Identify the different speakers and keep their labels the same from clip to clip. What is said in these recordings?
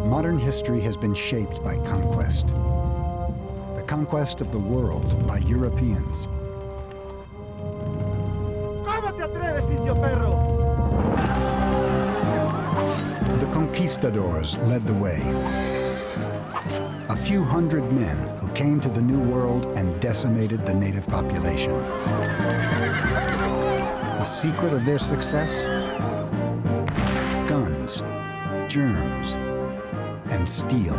Speaker 1: Modern history has been shaped by conquest. The conquest of the world by Europeans. The conquistadors led the way. A few hundred men who came to the New World and decimated the native population. The secret of their success? Guns, germs, and steel.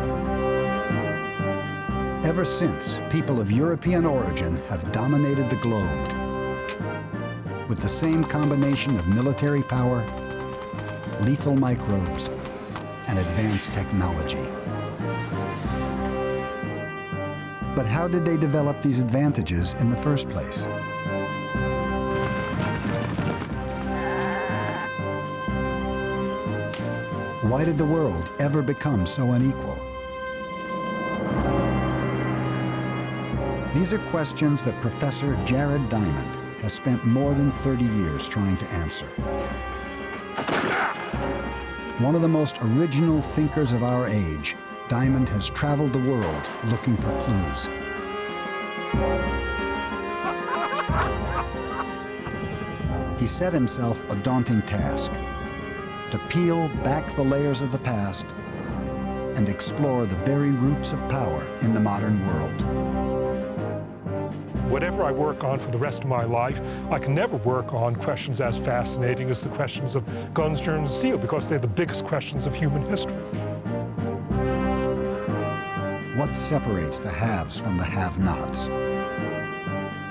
Speaker 1: Ever since, people of European origin have dominated the globe with the same combination of military power, lethal microbes, and advanced technology. But how did they develop these advantages in the first place? Why did the world ever become so unequal? These are questions that Professor Jared Diamond has spent more than 30 years trying to answer. One of the most original thinkers of our age, Diamond has traveled the world looking for clues. He set himself a daunting task: to peel back the layers of the past and explore the very roots of power in the modern world.
Speaker 2: Whatever I work on for the rest of my life, I can never work on questions as fascinating as the questions of guns, germs, and steel, because they're the biggest questions of human history.
Speaker 1: What separates the haves from the have-nots?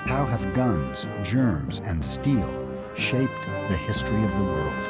Speaker 1: How have guns, germs, and steel shaped the history of the world?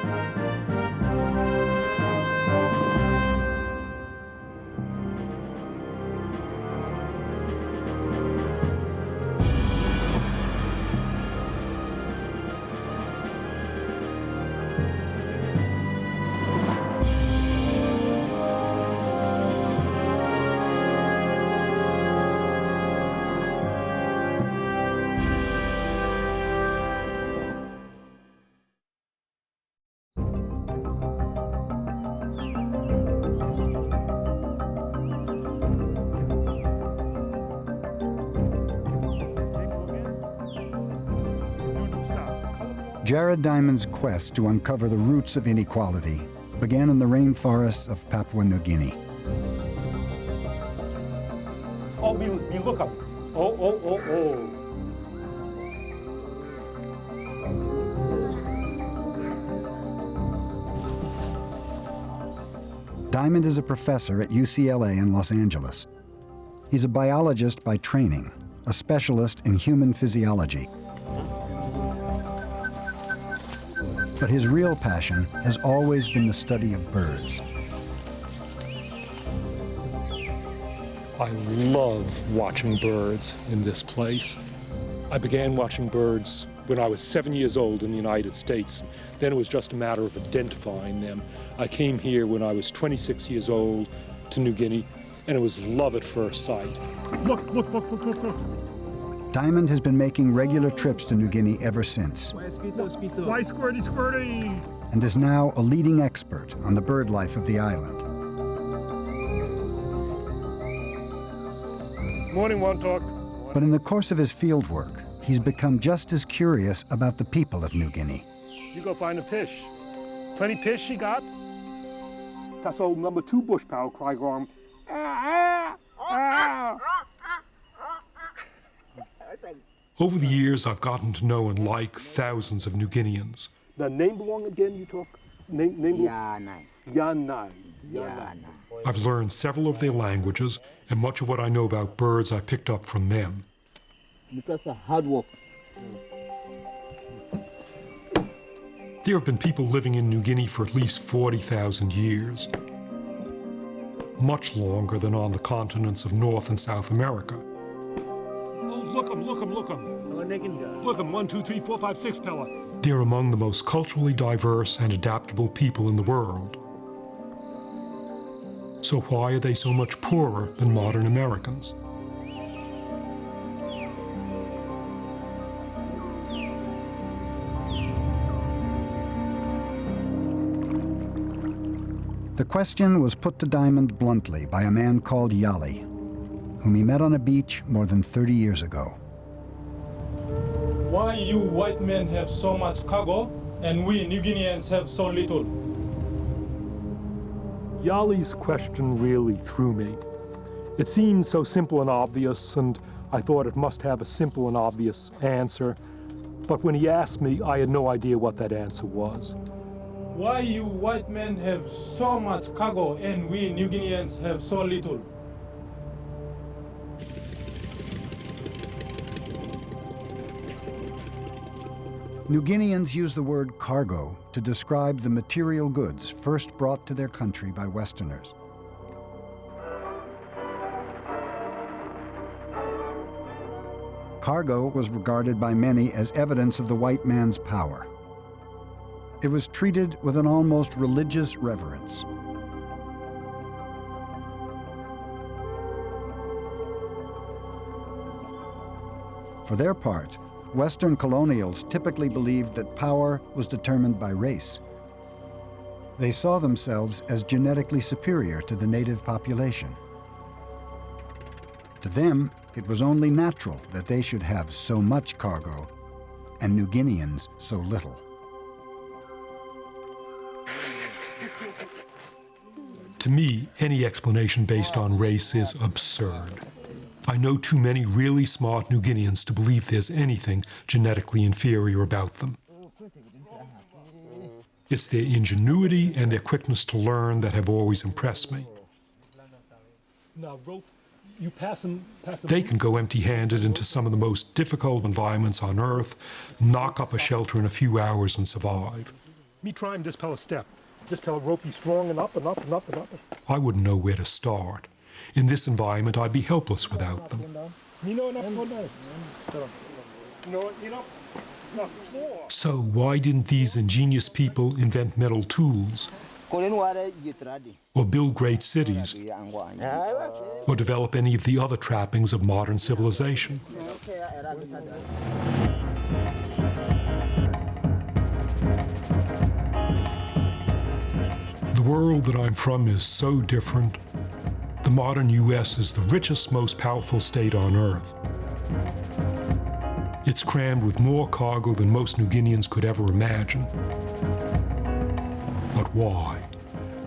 Speaker 1: Jared Diamond's quest to uncover the roots of inequality began in the rainforests of Papua New Guinea.
Speaker 2: Oh, we look up. Oh.
Speaker 1: Diamond is a professor at UCLA in Los Angeles. He's a biologist by training, a specialist in human physiology. But his real passion has always been the study of birds.
Speaker 2: I love watching birds in this place. I began watching birds when I was 7 years old in the United States. Then it was just a matter of identifying them. I came here when I was 26 years old to New Guinea, and it was love at first sight. Look.
Speaker 1: Diamond has been making regular trips to New Guinea ever since.
Speaker 2: Why squirty?
Speaker 1: And is now a leading expert on the bird life of the island.
Speaker 2: Morning, Wontok.
Speaker 1: But in the course of his field work, he's become just as curious about the people of New Guinea.
Speaker 2: You go find a fish. 20 fish you got? That's old number 2 bush power cry going. Over the years, I've gotten to know and like thousands of New Guineans. The name belong again, you talk? Name Yanai. I've learned several of their languages, and much of what I know about birds I picked up from them.
Speaker 3: Because of hard work.
Speaker 2: There have been people living in New Guinea for at least 40,000 years. Much longer than on the continents of North and South America. Look 'em. Look 'em, 1, 2, 3, 4, 5, 6 pella. They're among the most culturally diverse and adaptable people in the world. So why are they so much poorer than modern Americans?
Speaker 1: The question was put to Diamond bluntly by a man called Yali, whom he met on a beach more than 30 years ago.
Speaker 4: Why you white men have so much cargo and we New Guineans have so little?
Speaker 2: Yali's question really threw me. It seemed so simple and obvious, and I thought it must have a simple and obvious answer. But when he asked me, I had no idea what that answer was.
Speaker 4: Why you white men have so much cargo and we New Guineans have so little?
Speaker 1: New Guineans use the word cargo to describe the material goods first brought to their country by Westerners. Cargo was regarded by many as evidence of the white man's power. It was treated with an almost religious reverence. For their part, Western colonials typically believed that power was determined by race. They saw themselves as genetically superior to the native population. To them, it was only natural that they should have so much cargo and New Guineans so little.
Speaker 2: To me, any explanation based on race is absurd. I know too many really smart New Guineans to believe there's anything genetically inferior about them. It's their ingenuity and their quickness to learn that have always impressed me. They can go empty-handed into some of the most difficult environments on Earth, knock up a shelter in a few hours and survive. Me trying this power step. This power rope be strong and up and up and up and up. I wouldn't know where to start. In this environment, I'd be helpless without them. So why didn't these ingenious people invent metal tools, or build great cities, or develop any of the other trappings of modern civilization? The world that I'm from is so different. The modern U.S. is the richest, most powerful state on Earth. It's crammed with more cargo than most New Guineans could ever imagine. But why?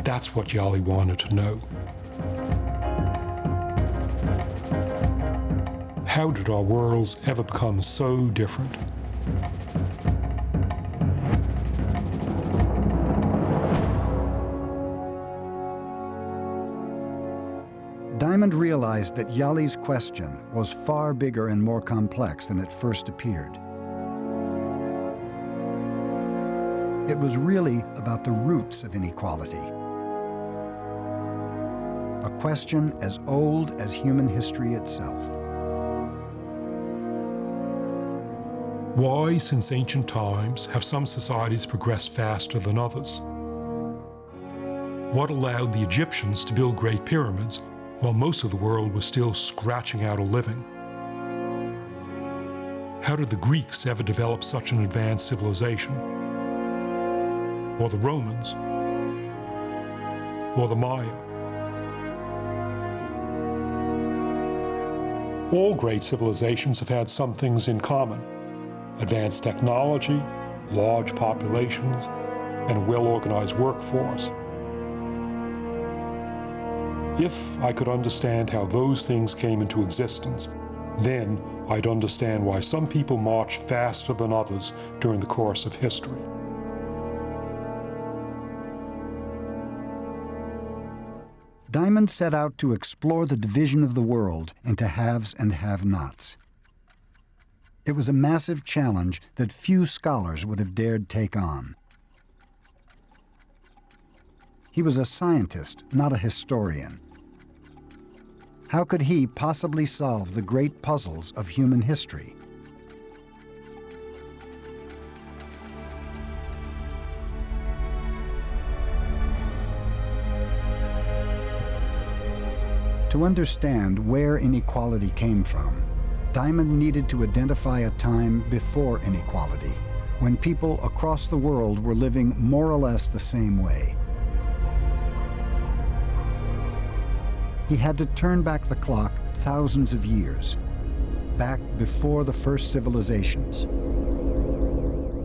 Speaker 2: That's what Yali wanted to know. How did our worlds ever become so different?
Speaker 1: Diamond realized that Yali's question was far bigger and more complex than it first appeared. It was really about the roots of inequality, a question as old as human history itself.
Speaker 2: Why, since ancient times, have some societies progressed faster than others? What allowed the Egyptians to build great pyramids while most of the world was still scratching out a living? How did the Greeks ever develop such an advanced civilization? Or the Romans? Or the Maya? All great civilizations have had some things in common: advanced technology, large populations, and a well-organized workforce. If I could understand how those things came into existence, then I'd understand why some people marched faster than others during the course of history.
Speaker 1: Diamond set out to explore the division of the world into haves and have-nots. It was a massive challenge that few scholars would have dared take on. He was a scientist, not a historian. How could he possibly solve the great puzzles of human history? To understand where inequality came from, Diamond needed to identify a time before inequality, when people across the world were living more or less the same way. He had to turn back the clock thousands of years, back before the first civilizations,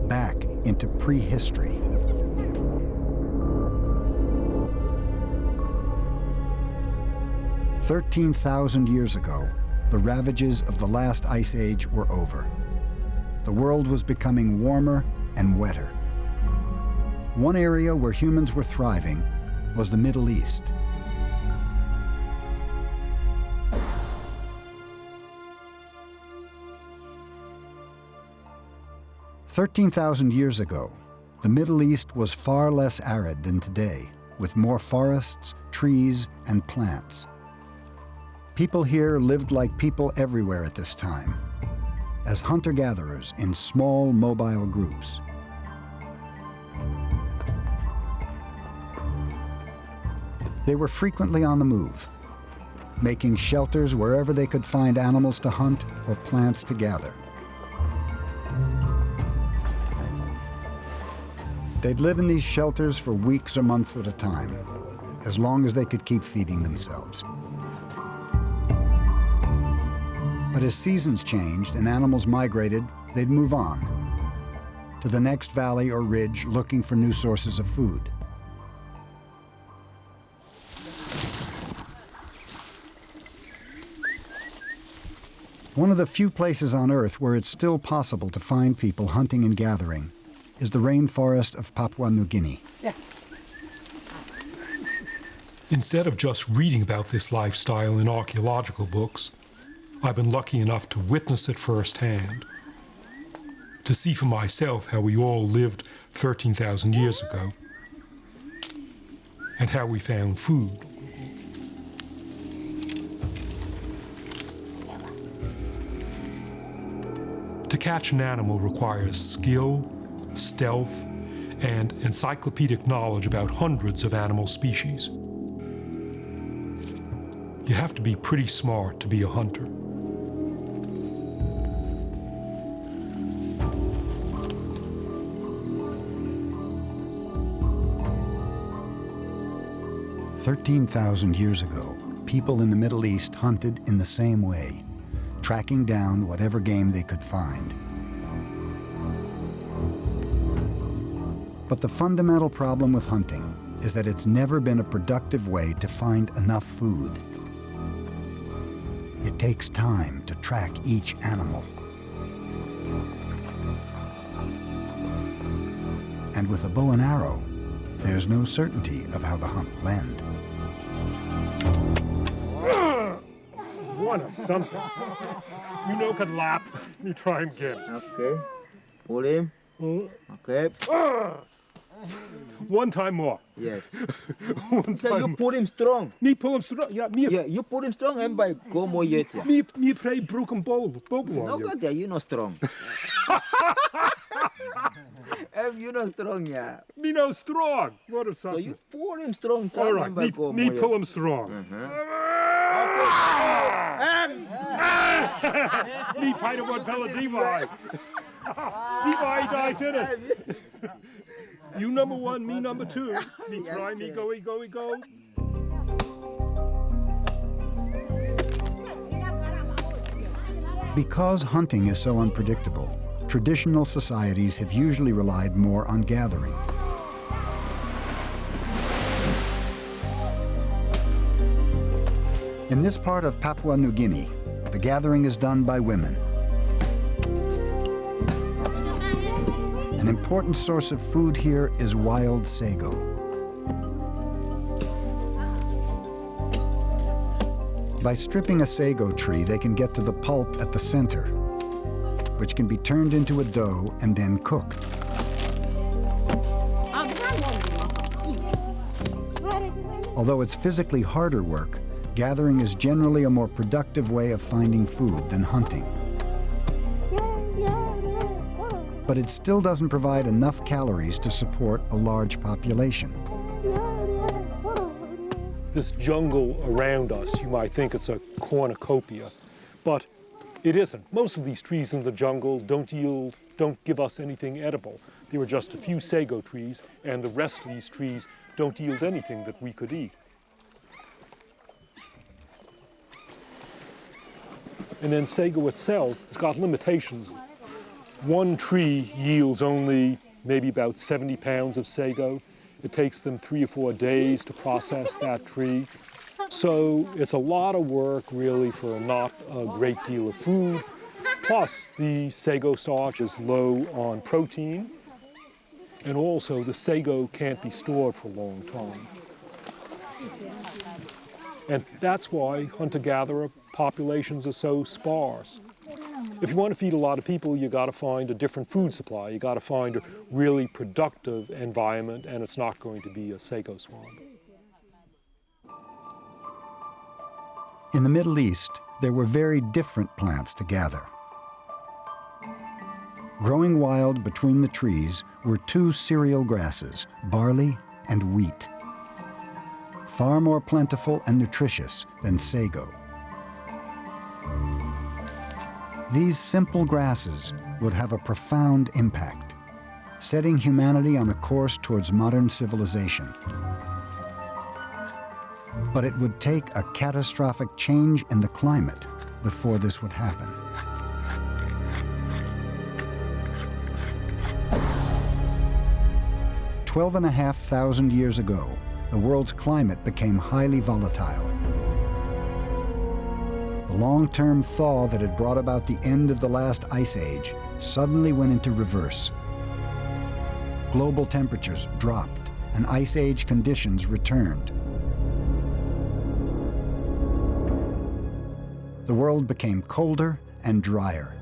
Speaker 1: back into prehistory. "13,000 years ago, the ravages of the last ice age were over. The world was becoming warmer and wetter. One area where humans were thriving was the Middle East. "13,000 years ago, the Middle East was far less arid than today, with more forests, trees, and plants. People here lived like people everywhere at this time, as hunter-gatherers in small, mobile groups. They were frequently on the move, making shelters wherever they could find animals to hunt or plants to gather. They'd live in these shelters for weeks or months at a time, as long as they could keep feeding themselves. But as seasons changed and animals migrated, they'd move on to the next valley or ridge looking for new sources of food. One of the few places on Earth where it's still possible to find people hunting and gathering is the rainforest of Papua New Guinea.
Speaker 2: Instead of just reading about this lifestyle in archaeological books, I've been lucky enough to witness it firsthand, to see for myself how we all lived 13,000 years ago, and how we found food. To catch an animal requires skill, stealth, and encyclopedic knowledge about hundreds of animal species. You have to be pretty smart to be a hunter.
Speaker 1: "13,000 years ago, people in the Middle East hunted in the same way, tracking down whatever game they could find. But the fundamental problem with hunting is that it's never been a productive way to find enough food. It takes time to track each animal. And with a bow and arrow, there's no certainty of how the hunt will end.
Speaker 2: One of something. You know can lap. You try him again.
Speaker 3: Okay. Pull him. Okay.
Speaker 2: One time more.
Speaker 3: Yes.
Speaker 2: One
Speaker 3: So
Speaker 2: time
Speaker 3: you
Speaker 2: more.
Speaker 3: pull him strong.
Speaker 2: Me pull him strong. Yeah, me.
Speaker 3: Yeah, you pull him strong and by go more yet. Yeah.
Speaker 2: Me pray broken bowl
Speaker 3: No
Speaker 2: on you.
Speaker 3: good there, you not strong. You not strong, yeah.
Speaker 2: Me no strong. What of
Speaker 3: So
Speaker 2: something?
Speaker 3: you pull him strong.
Speaker 2: All right,
Speaker 3: and by go
Speaker 2: me
Speaker 3: more
Speaker 2: pull
Speaker 3: yet.
Speaker 2: him strong. Me pay the one fella DY. DY die finish. You number one, me number two. Me try, me go.
Speaker 1: Because hunting is so unpredictable, traditional societies have usually relied more on gathering. In this part of Papua New Guinea, the gathering is done by women. An important source of food here is wild sago. By stripping a sago tree, they can get to the pulp at the center, which can be turned into a dough and then cooked. Although it's physically harder work, gathering is generally a more productive way of finding food than hunting. But it still doesn't provide enough calories to support a large population.
Speaker 2: This jungle around us, you might think it's a cornucopia, but it isn't. Most of these trees in the jungle don't give us anything edible. There are just a few sago trees, and the rest of these trees don't yield anything that we could eat. And then sago itself has got limitations. One tree yields only maybe about 70 pounds of sago. It takes them 3 or 4 days to process that tree. So it's a lot of work really for not a great deal of food. Plus the sago starch is low on protein. And also the sago can't be stored for a long time. And that's why hunter-gatherer populations are so sparse. If you want to feed a lot of people, you got to find a different food supply. You got to find a really productive environment, and it's not going to be a sago swamp.
Speaker 1: In the Middle East, there were very different plants to gather. Growing wild between the trees were 2 cereal grasses, barley and wheat. Far more plentiful and nutritious than sago. These simple grasses would have a profound impact, setting humanity on a course towards modern civilization. But it would take a catastrophic change in the climate before this would happen. $12,500 years ago, the world's climate became highly volatile. The long-term thaw that had brought about the end of the last ice age suddenly went into reverse. Global temperatures dropped and ice age conditions returned. The world became colder and drier.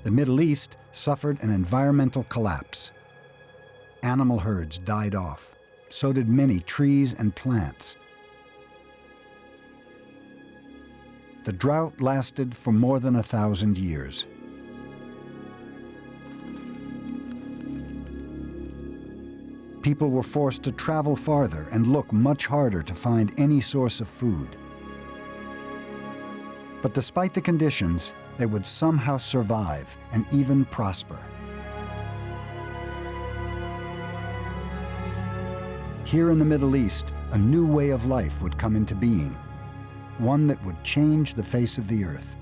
Speaker 1: The Middle East suffered an environmental collapse. Animal herds died off. So did many trees and plants. The drought lasted for more than 1,000 years. People were forced to travel farther and look much harder to find any source of food. But despite the conditions, they would somehow survive and even prosper. Here in the Middle East, a new way of life would come into being, one that would change the face of the earth.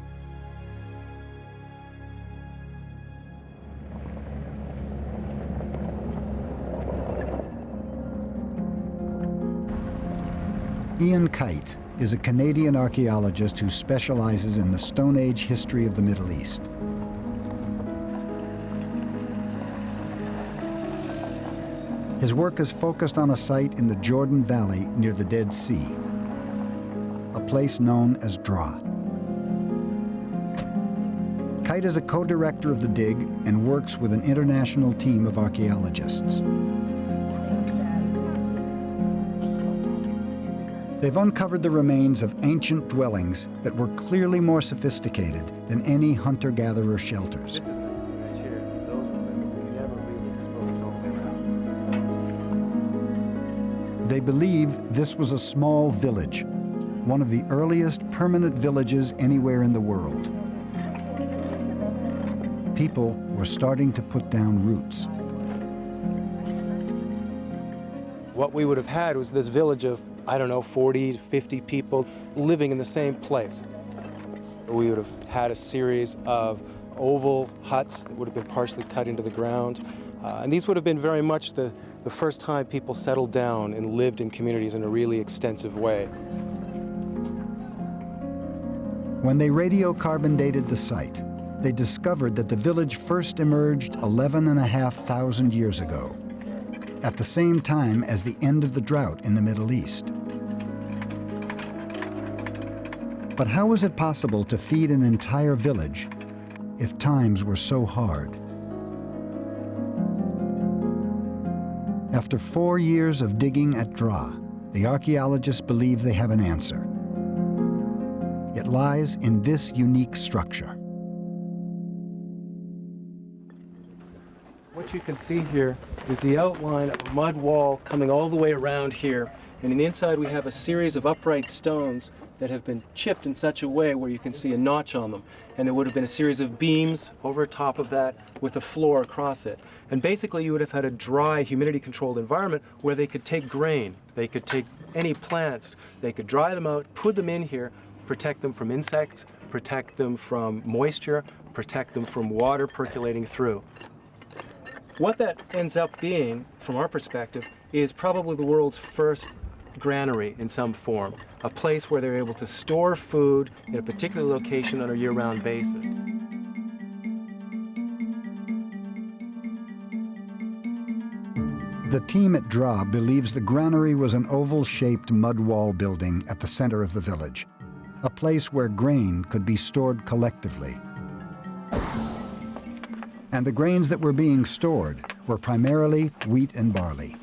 Speaker 1: Ian Kite is a Canadian archaeologist who specializes in the Stone Age history of the Middle East. His work is focused on a site in the Jordan Valley near the Dead Sea, a place known as Dra. Kite is a co-director of the dig and works with an international team of archaeologists. They've uncovered the remains of ancient dwellings that were clearly more sophisticated than any hunter-gatherer shelters.
Speaker 5: This is an experiment here. Those were never really exposed all the way around.
Speaker 1: They believe this was a small village, one of the earliest permanent villages anywhere in the world. People were starting to put down roots.
Speaker 5: What we would have had was this village of, I don't know, 40 to 50 people living in the same place. We would have had a series of oval huts that would have been partially cut into the ground. And these would have been very much the first time people settled down and lived in communities in a really extensive way.
Speaker 1: When they radiocarbon dated the site, they discovered that the village first emerged 11,500 years ago, at the same time as the end of the drought in the Middle East. But how was it possible to feed an entire village if times were so hard? After 4 years of digging at Dra, the archaeologists believe they have an answer. It lies in this unique structure.
Speaker 5: What you can see here is the outline of a mud wall coming all the way around here. And in the inside we have a series of upright stones that have been chipped in such a way where you can see a notch on them. And there would have been a series of beams over top of that with a floor across it. And basically you would have had a dry, humidity-controlled environment where they could take grain, they could take any plants, they could dry them out, put them in here, protect them from insects, protect them from moisture, protect them from water percolating through. What that ends up being, from our perspective, is probably the world's first granary in some form, a place where they're able to store food in a particular location on a year-round basis.
Speaker 1: The team at DRA believes the granary was an oval-shaped mud wall building at the center of the village, a place where grain could be stored collectively. And the grains that were being stored were primarily wheat and barley.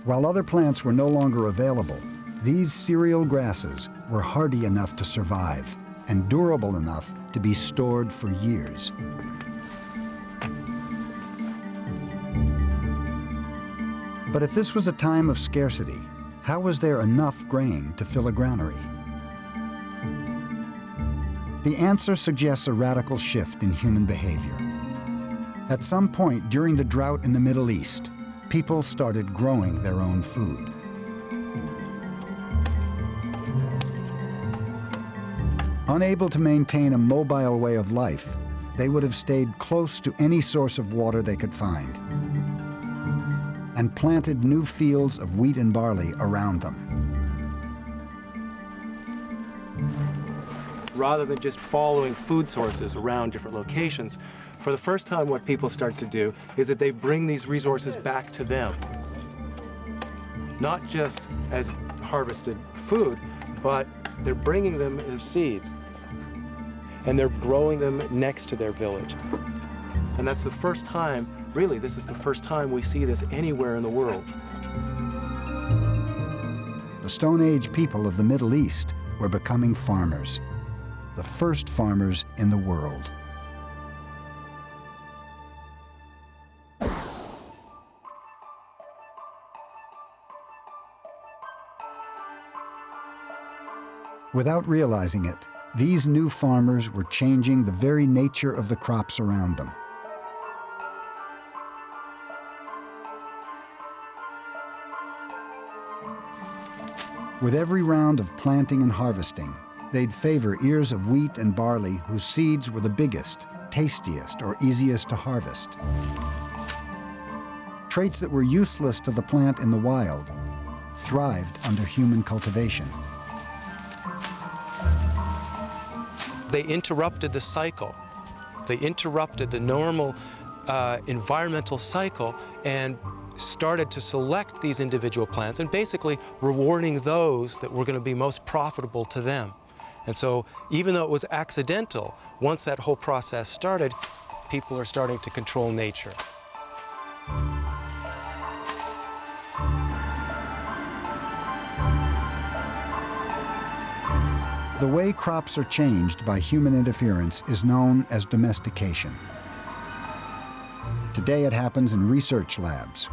Speaker 1: While other plants were no longer available, these cereal grasses were hardy enough to survive and durable enough to be stored for years. But if this was a time of scarcity, how was there enough grain to fill a granary? The answer suggests a radical shift in human behavior. At some point during the drought in the Middle East, people started growing their own food. Unable to maintain a mobile way of life, they would have stayed close to any source of water they could find and planted new fields of wheat and barley around them.
Speaker 5: Rather than just following food sources around different locations, for the first time what people start to do is that they bring these resources back to them. Not just as harvested food, but they're bringing them as seeds. And they're growing them next to their village. And that's the first time, really, this is the first time we see this anywhere in the world.
Speaker 1: The Stone Age people of the Middle East were becoming farmers, the first farmers in the world. Without realizing it, these new farmers were changing the very nature of the crops around them. With every round of planting and harvesting, they'd favor ears of wheat and barley whose seeds were the biggest, tastiest, or easiest to harvest. Traits that were useless to the plant in the wild thrived under human cultivation.
Speaker 5: They interrupted the cycle. They interrupted the normal environmental cycle and started to select these individual plants and basically rewarding those that were going to be most profitable to them. And so even though it was accidental, once that whole process started, people are starting to control nature.
Speaker 1: The way crops are changed by human interference is known as domestication. Today it happens in research labs,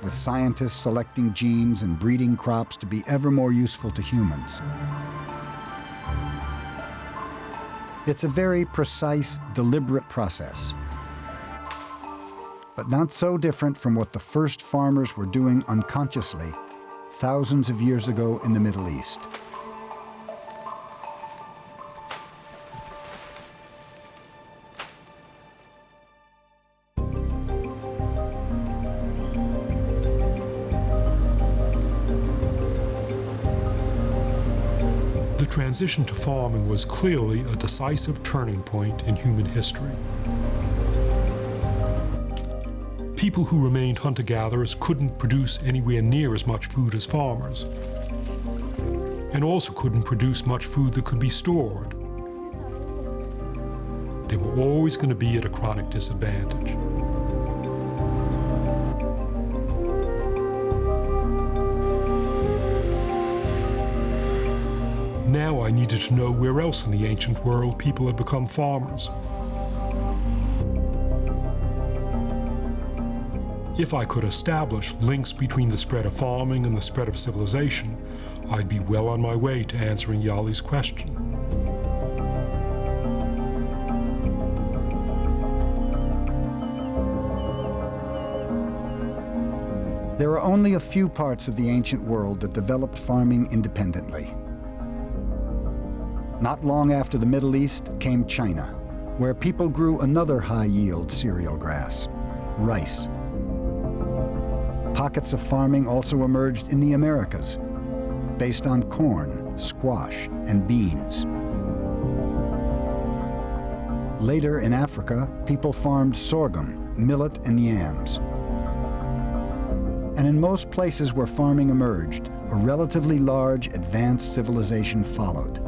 Speaker 1: with scientists selecting genes and breeding crops to be ever more useful to humans. It's a very precise, deliberate process, but not so different from what the first farmers were doing unconsciously thousands of years ago in the Middle East.
Speaker 2: The transition to farming was clearly a decisive turning point in human history. People who remained hunter-gatherers couldn't produce anywhere near as much food as farmers, and also couldn't produce much food that could be stored. They were always going to be at a chronic disadvantage. Now I needed to know where else in the ancient world people had become farmers. If I could establish links between the spread of farming and the spread of civilization, I'd be well on my way to answering Yali's question.
Speaker 1: There are only a few parts of the ancient world that developed farming independently. Not long after the Middle East came China, where people grew another high-yield cereal grass, rice. Pockets of farming also emerged in the Americas, based on corn, squash, and beans. Later in Africa, people farmed sorghum, millet, and yams. And in most places where farming emerged, a relatively large advanced civilization followed.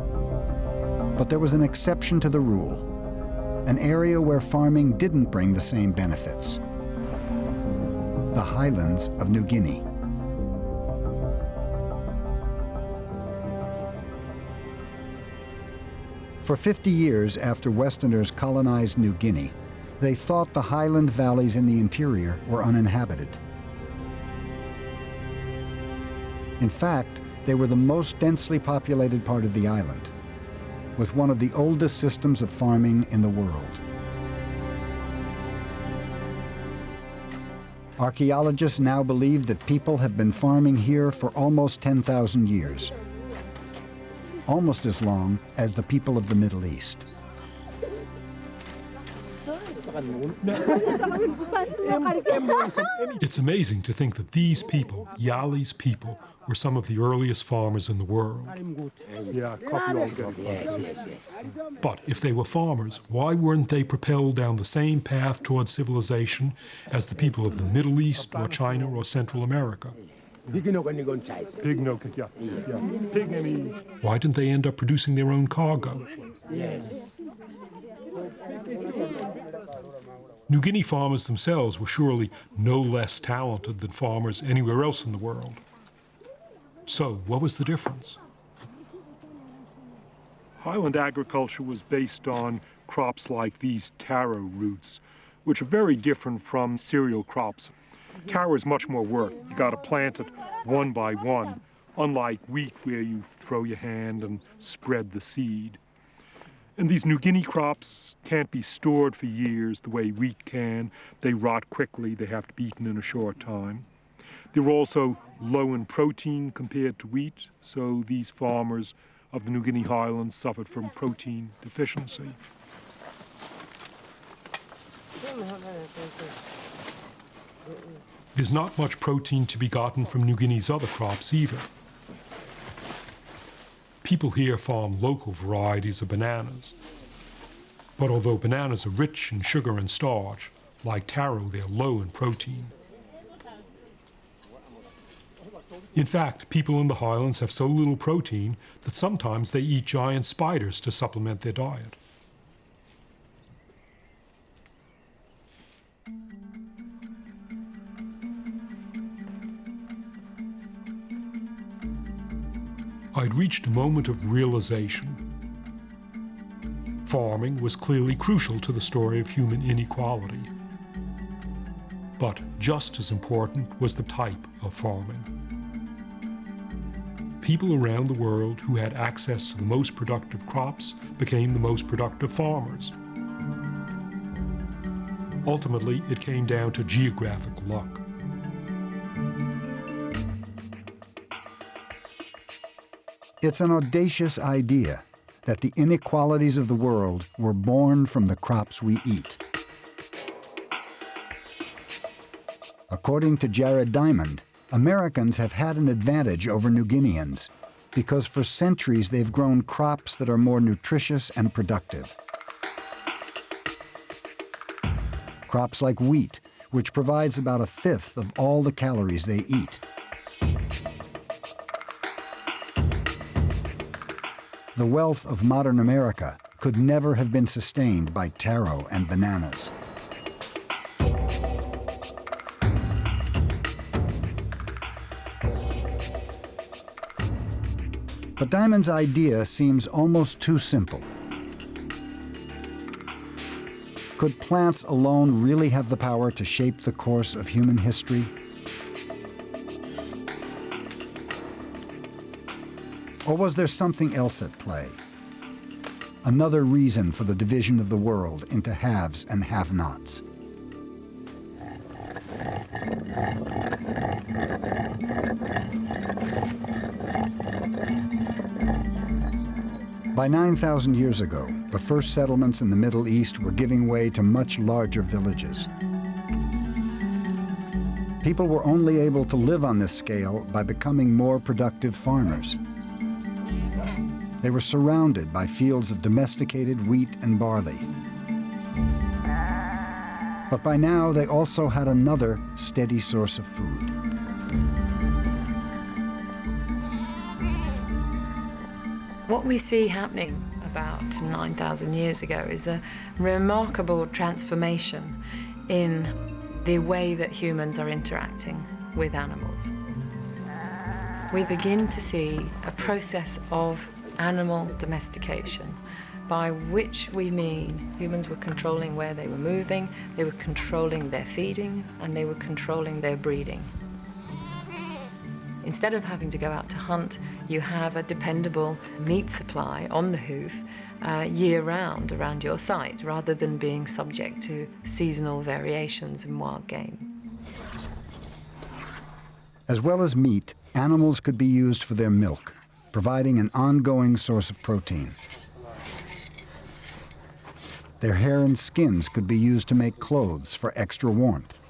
Speaker 1: But there was an exception to the rule, an area where farming didn't bring the same benefits: the highlands of New Guinea. For 50 years after Westerners colonized New Guinea, they thought the highland valleys in the interior were uninhabited. In fact, they were the most densely populated part of the island, with one of the oldest systems of farming in the world. Archaeologists now believe that people have been farming here for almost 10,000 years, almost as long as the people of the Middle East.
Speaker 2: It's amazing to think that these people, Yali's people, were some of the earliest farmers in the world.
Speaker 4: Yeah, copy all together.
Speaker 3: Yes.
Speaker 2: But if they were farmers, why weren't they propelled down the same path towards civilization as the people of the Middle East or China or Central America?
Speaker 4: Pig no, yeah. Pig any.
Speaker 2: Why didn't they end up producing their own cargo? New Guinea farmers themselves were surely no less talented than farmers anywhere else in the world. So, what was the difference?
Speaker 4: Highland agriculture was based on crops like these taro roots, which are very different from cereal crops. Taro is much more work. You got to plant it one by one, unlike wheat where you throw your hand and spread the seed. And these New Guinea crops can't be stored for years the way wheat can. They rot quickly. They have to be eaten in a short time. They're also low in protein compared to wheat, so these farmers of the New Guinea highlands suffered from protein deficiency.
Speaker 2: There's not much protein to be gotten from New Guinea's other crops either. People here farm local varieties of bananas. But although bananas are rich in sugar and starch, like taro, they're low in protein. In fact, people in the highlands have so little protein that sometimes they eat giant spiders to supplement their diet. I'd reached a moment of realization. Farming was clearly crucial to the story of human inequality. But just as important was the type of farming. People around the world who had access to the most productive crops became the most productive farmers. Ultimately, it came down to geographic luck.
Speaker 1: It's an audacious idea that the inequalities of the world were born from the crops we eat. According to Jared Diamond, Americans have had an advantage over New Guineans because for centuries they've grown crops that are more nutritious and productive. Crops like wheat, which provides about a fifth of all the calories they eat. The wealth of modern America could never have been sustained by taro and bananas. But Diamond's idea seems almost too simple. Could plants alone really have the power to shape the course of human history? Or was there something else at play? Another reason for the division of the world into haves and have-nots. By 9,000 years ago, the first settlements in the Middle East were giving way to much larger villages. People were only able to live on this scale by becoming more productive farmers. They were surrounded by fields of domesticated wheat and barley. But by now, they also had another steady source of food.
Speaker 6: What we see happening about 9,000 years ago is a remarkable transformation in the way that humans are interacting with animals. We begin to see a process of animal domestication, by which we mean humans were controlling where they were moving, they were controlling their feeding, and they were controlling their breeding. Instead of having to go out to hunt, you have a dependable meat supply on the hoof year-round around your site, rather than being subject to seasonal variations in wild game.
Speaker 1: As well as meat, animals could be used for their milk, providing an ongoing source of protein. Their hair and skins could be used to make clothes for extra warmth.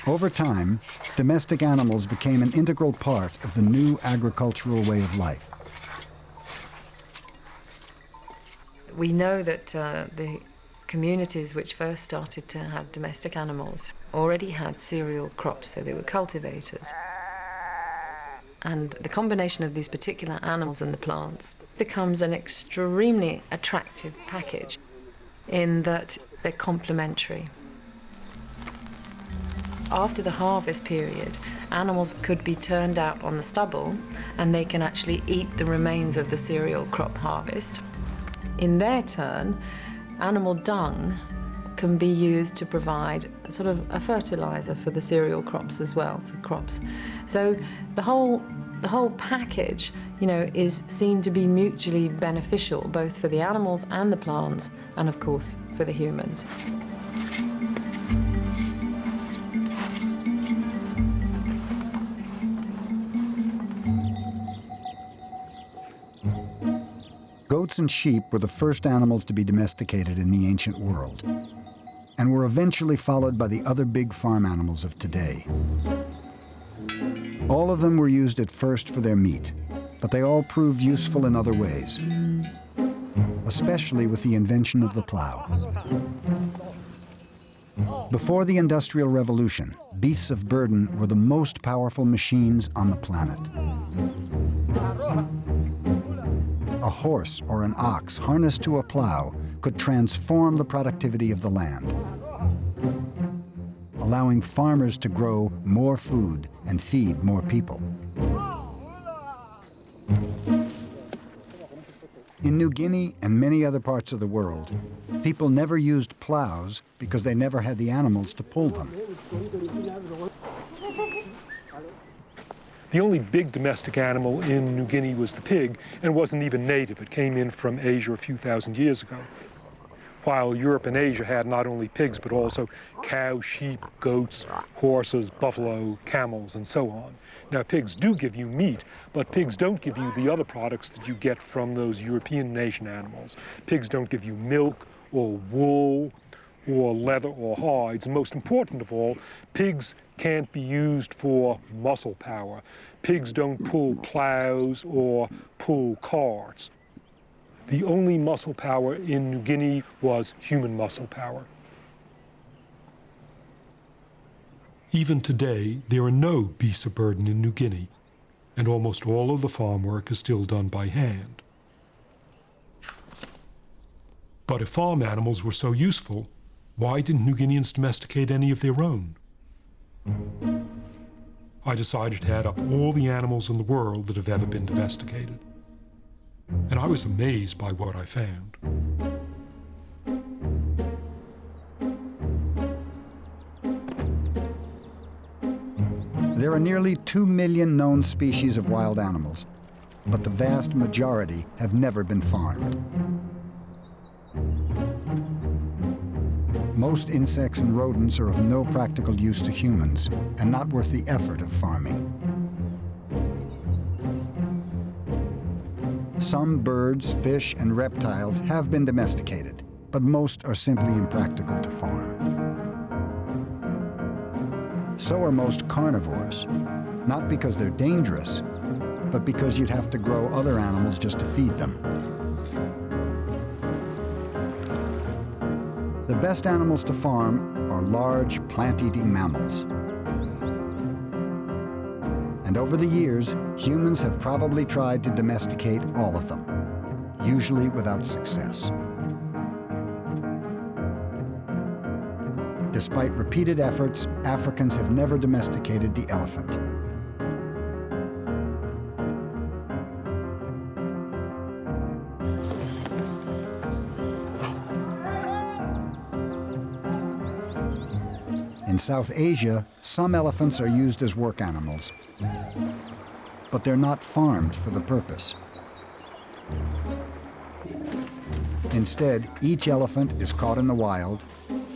Speaker 1: Over time, domestic animals became an integral part of the new agricultural way of life.
Speaker 6: We know that the communities which first started to have domestic animals already had cereal crops, so they were cultivators. And the combination of these particular animals and the plants becomes an extremely attractive package in that they're complementary. After the harvest period, animals could be turned out on the stubble and they can actually eat the remains of the cereal crop harvest. In their turn, animal dung can be used to provide sort of a fertilizer for the cereal crops as well, for crops. So the whole package, is seen to be mutually beneficial, both for the animals and the plants, and of course for the humans.
Speaker 1: Goats and sheep were the first animals to be domesticated in the ancient world, and were eventually followed by the other big farm animals of today. All of them were used at first for their meat, but they all proved useful in other ways, especially with the invention of the plow. Before the Industrial Revolution, beasts of burden were the most powerful machines on the planet. A horse or an ox harnessed to a plow could transform the productivity of the land, allowing farmers to grow more food and feed more people. In New Guinea and many other parts of the world, people never used plows because they never had the animals to pull them.
Speaker 2: The only big domestic animal in New Guinea was the pig, and wasn't even native. It came in from Asia a few thousand years ago. While Europe and Asia had not only pigs, but also cows, sheep, goats, horses, buffalo, camels, and so on. Now, pigs do give you meat, but pigs don't give you the other products that you get from those European nation animals. Pigs don't give you milk or wool or leather or hides. And most important of all, pigs can't be used for muscle power. Pigs don't pull plows or pull carts. The only muscle power in New Guinea was human muscle power. Even today, there are no beasts of burden in New Guinea, and almost all of the farm work is still done by hand. But if farm animals were so useful, why didn't New Guineans domesticate any of their own? I decided to add up all the animals in the world that have ever been domesticated. And I was amazed by what I found.
Speaker 1: There are nearly 2 million known species of wild animals, but the vast majority have never been farmed. Most insects and rodents are of no practical use to humans and not worth the effort of farming. Some birds, fish, and reptiles have been domesticated, but most are simply impractical to farm. So are most carnivores, not because they're dangerous, but because you'd have to grow other animals just to feed them. The best animals to farm are large, plant-eating mammals. And over the years, humans have probably tried to domesticate all of them, usually without success. Despite repeated efforts, Africans have never domesticated the elephant. In South Asia, some elephants are used as work animals, but they're not farmed for the purpose. Instead, each elephant is caught in the wild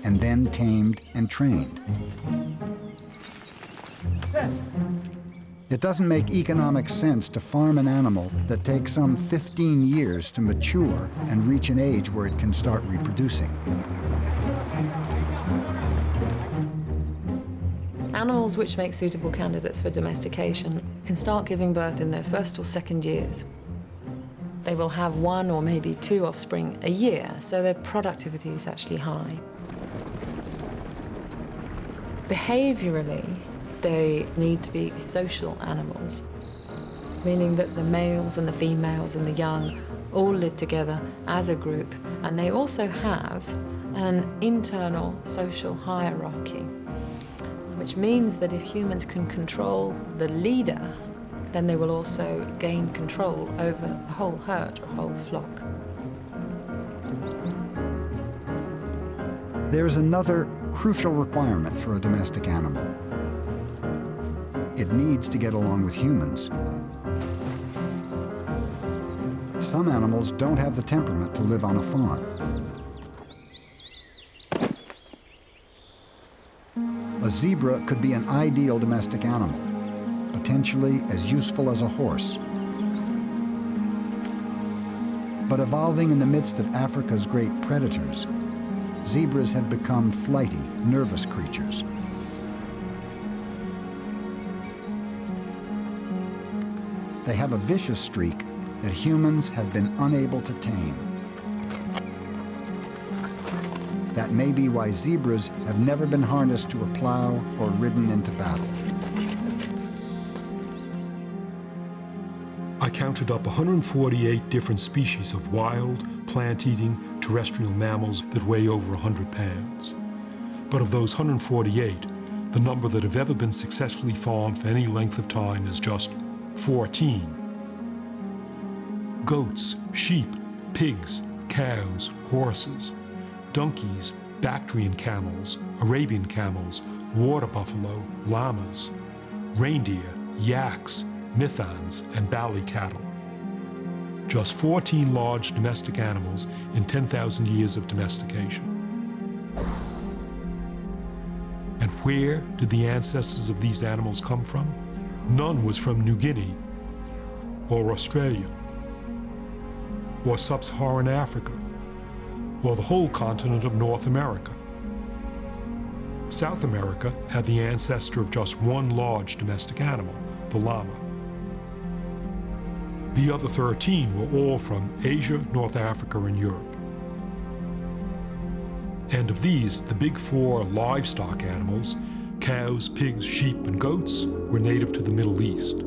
Speaker 1: and then tamed and trained. It doesn't make economic sense to farm an animal that takes some 15 years to mature and reach an age where it can start reproducing.
Speaker 6: Animals which make suitable candidates for domestication can start giving birth in their first or second years. They will have 1 or maybe 2 offspring a year, so their productivity is actually high. Behaviorally, they need to be social animals, meaning that the males and the females and the young all live together as a group, and they also have an internal social hierarchy, which means that if humans can control the leader, then they will also gain control over a whole herd or a whole flock.
Speaker 1: There's another crucial requirement for a domestic animal. It needs to get along with humans. Some animals don't have the temperament to live on a farm. A zebra could be an ideal domestic animal, potentially as useful as a horse. But evolving in the midst of Africa's great predators, zebras have become flighty, nervous creatures. They have a vicious streak that humans have been unable to tame. That may be why zebras have never been harnessed to a plow or ridden into battle.
Speaker 2: I counted up 148 different species of wild, plant-eating, terrestrial mammals that weigh over 100 pounds. But of those 148, the number that have ever been successfully farmed for any length of time is just 14. Goats, sheep, pigs, cows, horses, donkeys, Bactrian camels, Arabian camels, water buffalo, llamas, reindeer, yaks, mithans, and bali cattle. Just 14 large domestic animals in 10,000 years of domestication. And where did the ancestors of these animals come from? None was from New Guinea, or Australia, or sub-Saharan Africa, or the whole continent of North America. South America had the ancestor of just one large domestic animal, the llama. The other 13 were all from Asia, North Africa, and Europe. And of these, the big 4 livestock animals, cows, pigs, sheep, and goats, were native to the Middle East.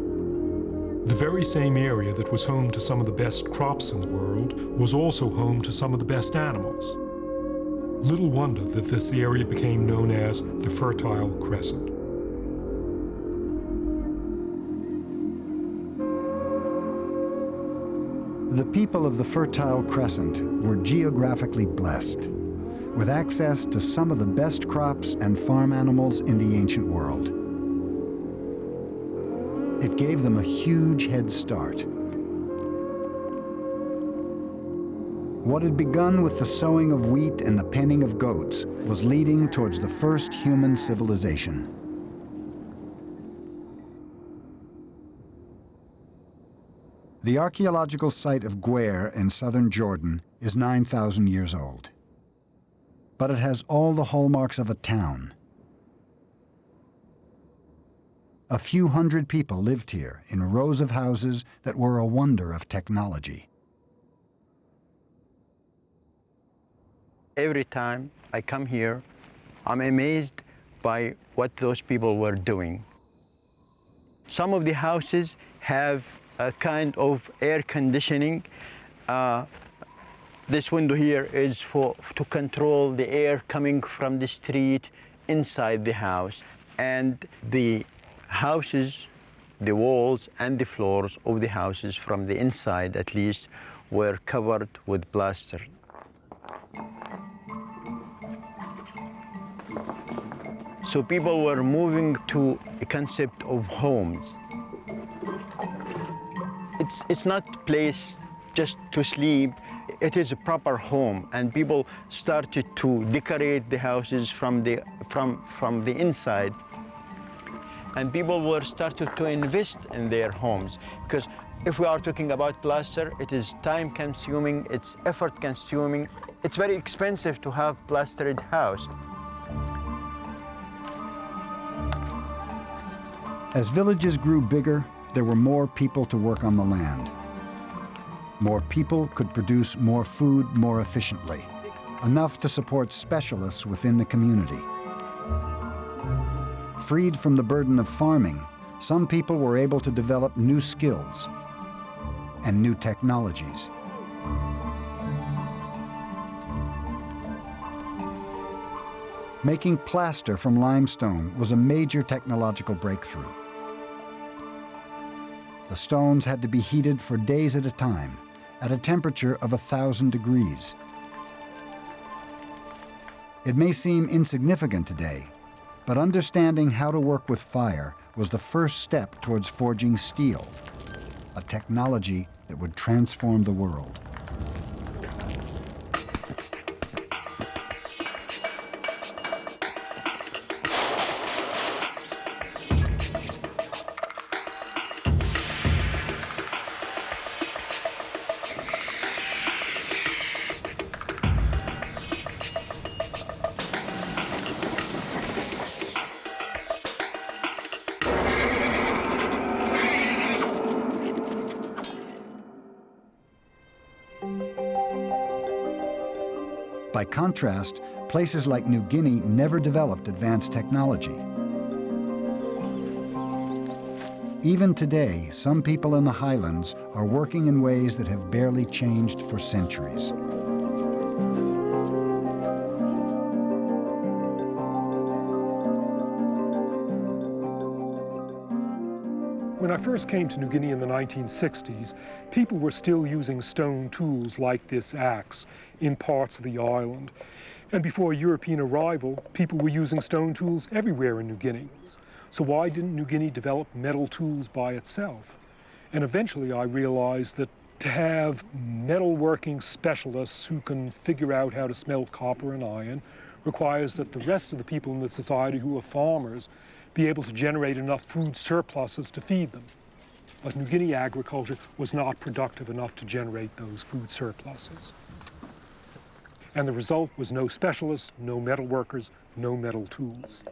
Speaker 2: The very same area that was home to some of the best crops in the world was also home to some of the best animals. Little wonder that this area became known as the Fertile Crescent.
Speaker 1: The people of the Fertile Crescent were geographically blessed, with access to some of the best crops and farm animals in the ancient world. It gave them a huge head start. What had begun with the sowing of wheat and the penning of goats was leading towards the first human civilization. The archaeological site of Guer in southern Jordan is 9,000 years old. But it has all the hallmarks of a town. A few hundred people lived here in rows of houses that were a wonder of technology.
Speaker 7: Every time I come here, I'm amazed by what those people were doing. Some of the houses have a kind of air conditioning. This window here is to control the air coming from the street inside the house. And the houses, the walls and the floors of the houses from the inside at least were covered with plaster. So people were moving to a concept of homes. It's not a place just to sleep, it is a proper home, and people started to decorate the houses from the inside. And people were started to invest in their homes, because if we are talking about plaster, it is time-consuming, it's effort-consuming, it's very expensive to have plastered house.
Speaker 1: As villages grew bigger, there were more people to work on the land. More people could produce more food more efficiently, enough to support specialists within the community. Freed from the burden of farming, some people were able to develop new skills and new technologies. Making plaster from limestone was a major technological breakthrough. The stones had to be heated for days at a time, at a temperature of 1,000 degrees. It may seem insignificant today, but understanding how to work with fire was the first step towards forging steel, a technology that would transform the world. By contrast, places like New Guinea never developed advanced technology. Even today, some people in the highlands are working in ways that have barely changed for centuries.
Speaker 2: When I first came to New Guinea in the 1960s, people were still using stone tools like this axe in parts of the island. And before European arrival, people were using stone tools everywhere in New Guinea. So why didn't New Guinea develop metal tools by itself? And eventually I realized that to have metalworking specialists who can figure out how to smelt copper and iron requires that the rest of the people in the society who are farmers be able to generate enough food surpluses to feed them. But New Guinea agriculture was not productive enough to generate those food surpluses. And the result was no specialists, no metal workers, no metal tools.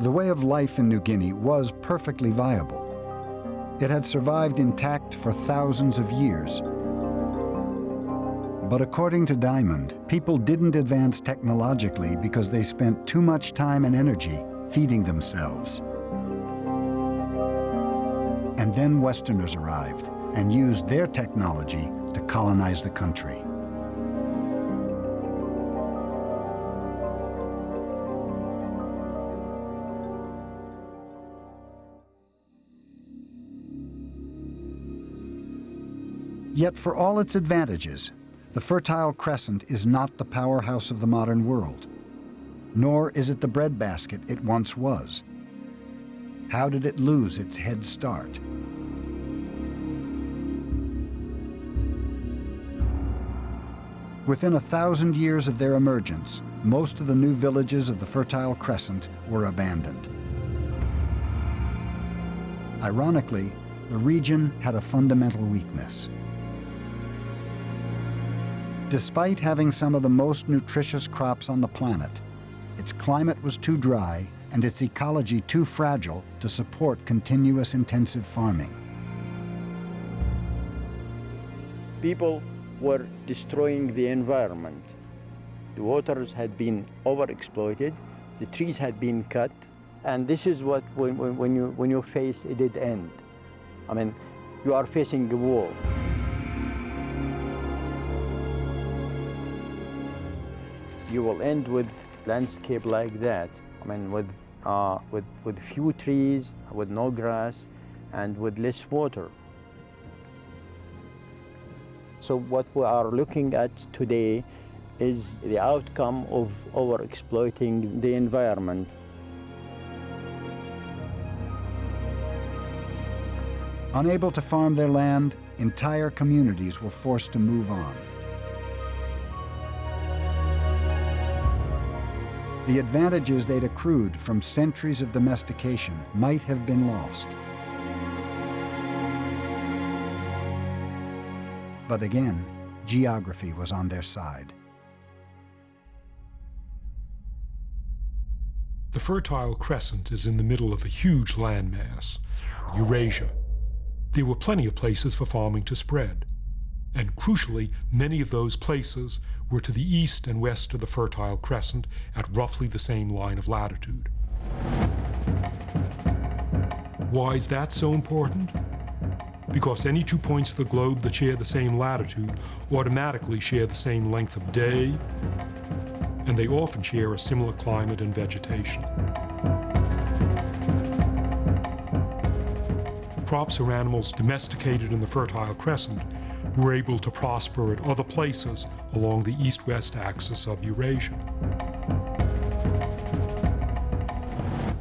Speaker 1: The way of life in New Guinea was perfectly viable. It had survived intact for thousands of years. But according to Diamond, people didn't advance technologically because they spent too much time and energy feeding themselves. And then Westerners arrived and used their technology to colonize the country. Yet for all its advantages, the Fertile Crescent is not the powerhouse of the modern world, nor is it the breadbasket it once was. How did it lose its head start? Within 1,000 years of their emergence, most of the new villages of the Fertile Crescent were abandoned. Ironically, the region had a fundamental weakness. Despite having some of the most nutritious crops on the planet, its climate was too dry and its ecology too fragile to support continuous intensive farming.
Speaker 7: People were destroying the environment. The waters had been overexploited, the trees had been cut, and this is what, when you face a dead end. I mean, you are facing a wall. You will end with landscape like that. I mean, with few trees, with no grass, and with less water. So what we are looking at today is the outcome of overexploiting the environment.
Speaker 1: Unable to farm their land, entire communities were forced to move on. The advantages they'd accrued from centuries of domestication might have been lost. But again, geography was on their side.
Speaker 2: The Fertile Crescent is in the middle of a huge landmass, Eurasia. There were plenty of places for farming to spread. And crucially, many of those places were to the east and west of the Fertile Crescent at roughly the same line of latitude. Why is that so important? Because any 2 points of the globe that share the same latitude automatically share the same length of day, and they often share a similar climate and vegetation. Crops or animals domesticated in the Fertile Crescent were able to prosper at other places along the east-west axis of Eurasia.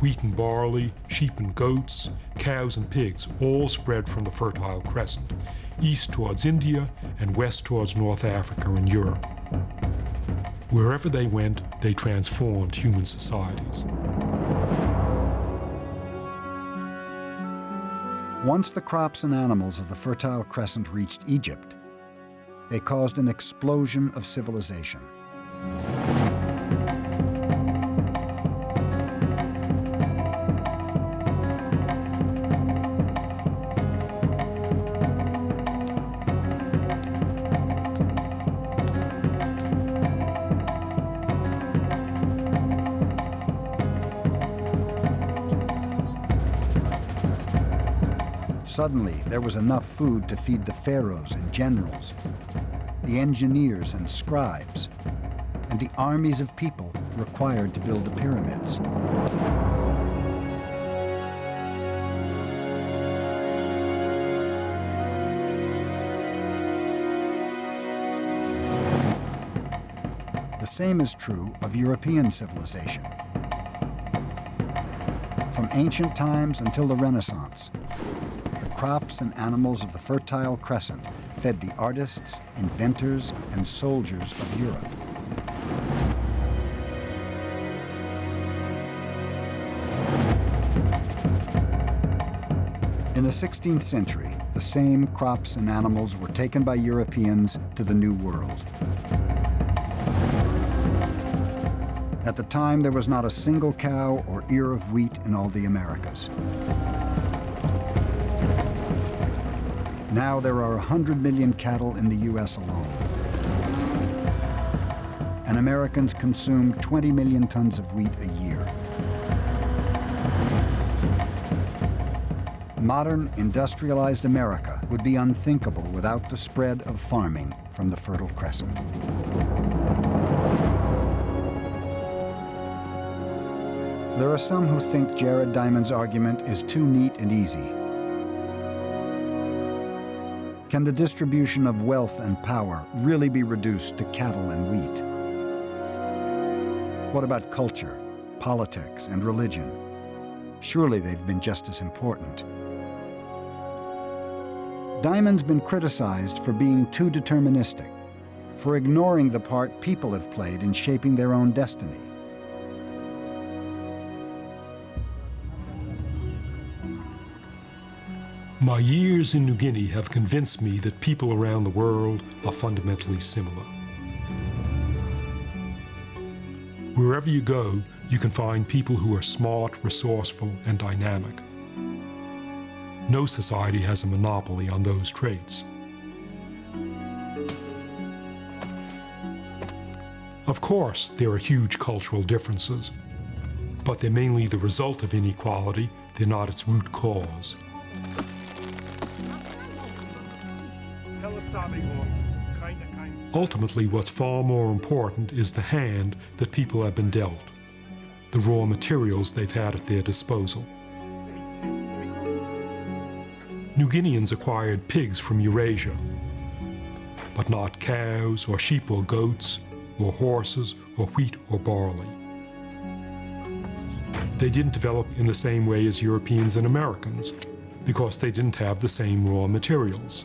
Speaker 2: Wheat and barley, sheep and goats, cows and pigs all spread from the Fertile Crescent, east towards India and west towards North Africa and Europe. Wherever they went, they transformed human societies.
Speaker 1: Once the crops and animals of the Fertile Crescent reached Egypt, they caused an explosion of civilization. Suddenly, there was enough food to feed the pharaohs and generals, the engineers and scribes, and the armies of people required to build the pyramids. The same is true of European civilization. From ancient times until the Renaissance, crops and animals of the Fertile Crescent fed the artists, inventors, and soldiers of Europe. In the 16th century, the same crops and animals were taken by Europeans to the New World. At the time, there was not a single cow or ear of wheat in all the Americas. Now there are 100 million cattle in the U.S. alone. And Americans consume 20 million tons of wheat a year. Modern, industrialized America would be unthinkable without the spread of farming from the Fertile Crescent. There are some who think Jared Diamond's argument is too neat and easy. Can the distribution of wealth and power really be reduced to cattle and wheat? What about culture, politics, and religion? Surely they've been just as important. Diamond's been criticized for being too deterministic, for ignoring the part people have played in shaping their own destiny.
Speaker 2: My years in New Guinea have convinced me that people around the world are fundamentally similar. Wherever you go, you can find people who are smart, resourceful, and dynamic. No society has a monopoly on those traits. Of course, there are huge cultural differences, but they're mainly the result of inequality, they're not its root cause. Ultimately, what's far more important is the hand that people have been dealt, the raw materials they've had at their disposal. New Guineans acquired pigs from Eurasia, but not cows or sheep or goats or horses or wheat or barley. They didn't develop in the same way as Europeans and Americans because they didn't have the same raw materials.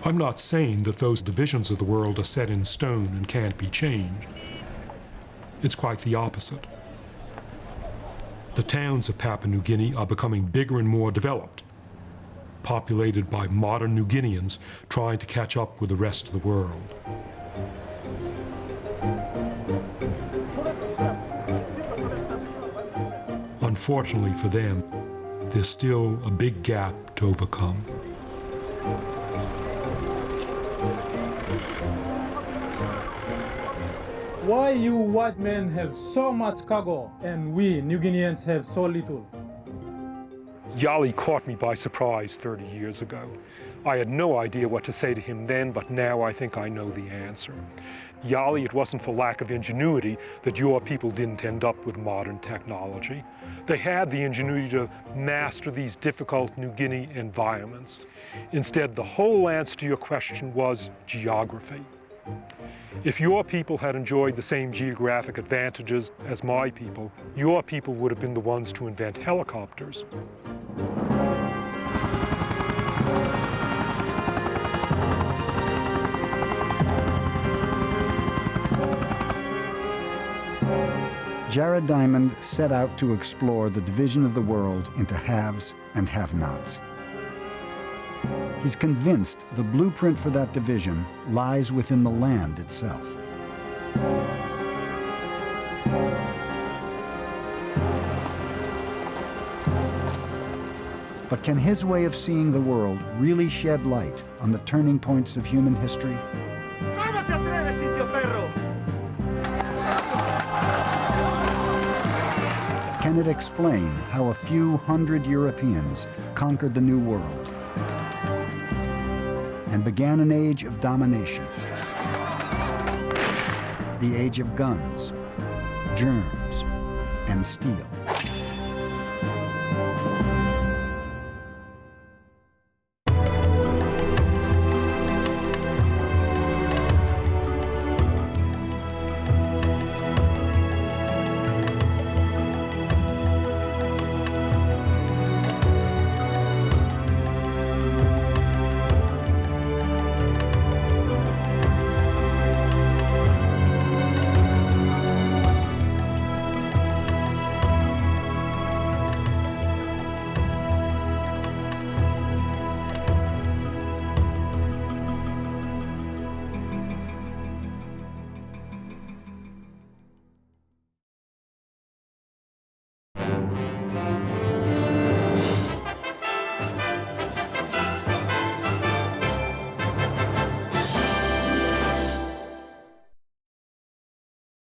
Speaker 2: I'm not saying that those divisions of the world are set in stone and can't be changed. It's quite the opposite. The towns of Papua New Guinea are becoming bigger and more developed, populated by modern New Guineans trying to catch up with the rest of the world. Unfortunately for them, there's still a big gap to overcome.
Speaker 8: Why you white men have so much cargo and we New Guineans have so little?
Speaker 2: Yali caught me by surprise 30 years ago. I had no idea what to say to him then, but now I think I know the answer. Yali, it wasn't for lack of ingenuity that your people didn't end up with modern technology. They had the ingenuity to master these difficult New Guinea environments. Instead, the whole answer to your question was geography. If your people had enjoyed the same geographic advantages as my people, your people would have been the ones to invent helicopters.
Speaker 1: Jared Diamond set out to explore the division of the world into haves and have-nots. He's convinced the blueprint for that division lies within the land itself. But can his way of seeing the world really shed light on the turning points of human history? Can it explain how a few hundred Europeans conquered the New World and began an age of domination? The age of guns, germs, and steel.